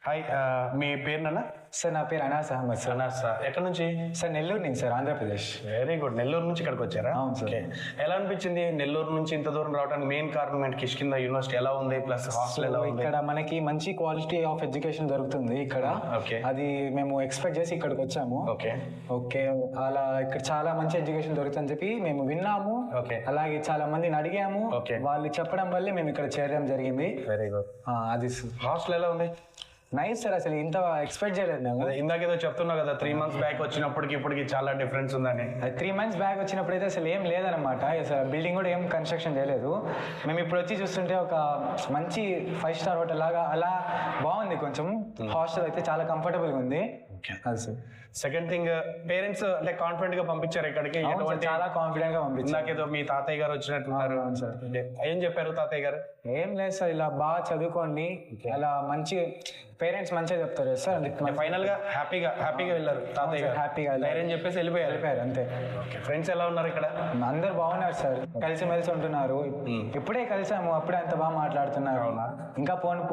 Hi, మీ పేరు నాన్న? Sir నా పేరు అనాస్ అహ్మద్ సార్. అనాస్ సార్. ఎక్కడి నుంచి? సార్ నెల్లూరు నుంచి sir, Andhra Pradesh. Very good. Nellore నుంచి ఇక్కడికి వచ్చారా? అవును సార్. ఓకే. ఎలా అనిపించింది నెల్లూరు నుంచి ఇంత దూరం రావడానికి మెయిన్ కారణం ఏంటి? కిష్కింద యూనివర్సిటీ ఎలా ఉంది, ప్లస్ హాస్టల్ ఎలా ఉంది? ఇక్కడ మనకి మంచి క్వాలిటీ ఆఫ్ ఎడ్యుకేషన్ దొరుకుతుంది ఇక్కడ. ఓకే. అది మేము ఎక్స్పెక్ట్ చేసి ఇక్కడికి వచ్చాము. ఓకే ఓకే, అలా ఇక్కడ చాలా మంచి ఎడ్యుకేషన్ దొరుకుతుందని చెప్పి మేము విన్నాము. ఓకే. అలాగే చాలా మందిని అడిగాము. ఓకే. వాళ్ళు చెప్పడం వల్లే మేము ఇక్కడ చేరడం జరిగింది. Very good. అది హాస్టల్ ఎలా ఉంది? నైస్ సార్, అసలు ఇంత ఎక్స్పెక్ట్ చేయలేదు మేము. అదే ఇందాకేదో చెప్తున్నావు కదా, 3 months బ్యాక్ వచ్చినప్పటికి ఇప్పటికి చాలా డిఫరెన్స్ ఉందని. 3 months బ్యాక్ వచ్చినప్పుడు అయితే అసలు ఏం లేదనమాట. అసలు బిల్డింగ్ కూడా ఏం కన్స్ట్రక్షన్ చేయలేదు. మేము ఇప్పుడు వచ్చి చూస్తుంటే ఒక మంచి 5 star హోటల్ లాగా అలా బాగుంది. కొంచెం హాస్టల్ అయితే చాలా కంఫర్టబుల్గా ఉంది. అది సార్. సెకండ్ థింగ్, పేరెంట్స్ అంటే కాన్ఫిడెంట్ గా పంపించారు ఇక్కడికి. చాలా కాన్ఫిడెంట్ గా పంపించారు. ఇందాకేదో మీ తాతయ్య గారు వచ్చినట్టున్నారు. సార్. ఏం చెప్పారు తాతయ్య గారు? ఏం లేదు సార్, ఇలా బాగా చదువుకోండి, అలా మంచి పేరెంట్స్ మంచిగా చెప్తారు సార్. ఫైనల్ గా హ్యాపీగా వెళ్ళారు తాతయ్య గారు. హ్యాపీగా ధైర్యం చెప్పేసి వెళ్ళిపోయారు అంతే. ఫ్రెండ్స్ ఎలా ఉన్నారు ఇక్కడ? అందరు బాగున్నారు సార్, కలిసిమెలిసి ఉంటున్నారు. ఇప్పుడే కలిసాము, అప్పుడే అంత బాగా మాట్లాడుతున్నారు. ఇంకా పోను